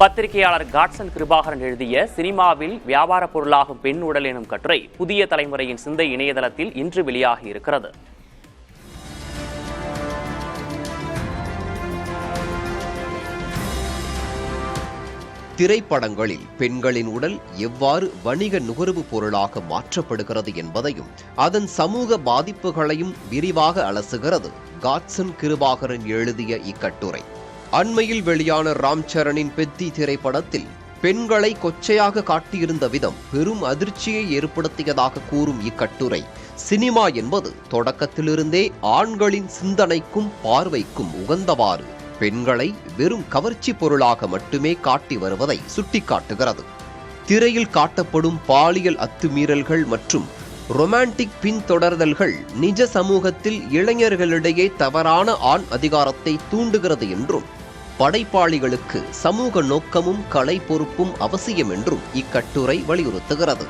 பத்திரிகையாளர் காட்சன் கிருபாகரன் எழுதிய சினிமாவில் வியாபார பொருளாகும் பெண் உடல் எனும் கட்டுரை புதிய தலைமுறையின் சிந்தை இணையதளத்தில் இன்று வெளியாகி இருக்கிறது. திரைப்படங்களில் பெண்களின் உடல் எவ்வாறு வணிக நுகர்வு பொருளாக மாற்றப்படுகிறது என்பதையும் அதன் சமூக பாதிப்புகளையும் விரிவாக அலசுகிறது காட்சன் கிருபாகரன் எழுதிய இக்கட்டுரை. அண்மையில் வெளியான ராம் சரணின் பெத்தி திரைப்படத்தில் பெண்களை கொச்சையாக காட்டியிருந்த விதம் பெரும் அதிர்ச்சியை ஏற்படுத்தியதாக கூறும் இக்கட்டுரை, சினிமா என்பது தொடக்கத்திலிருந்தே ஆண்களின் சிந்தனைக்கும் பார்வைக்கும் உகந்தவாறு பெண்களை வெறும் கவர்ச்சி பொருளாக மட்டுமே காட்டி வருவதை சுட்டிக்காட்டுகிறது. திரையில் காட்டப்படும் பாலியல் அத்துமீறல்கள் மற்றும் ரொமான்டிக் பின்தொடர்தல்கள் நிஜ சமூகத்தில் இளைஞர்களிடையே தவறான ஆண் அதிகாரத்தை தூண்டுகிறது என்றும் படைப்பாளிகளுக்கு சமூக நோக்கமும் கலை பொறுப்பும் அவசியம் என்றும் இக்கட்டுரை வலியுறுத்துகிறது.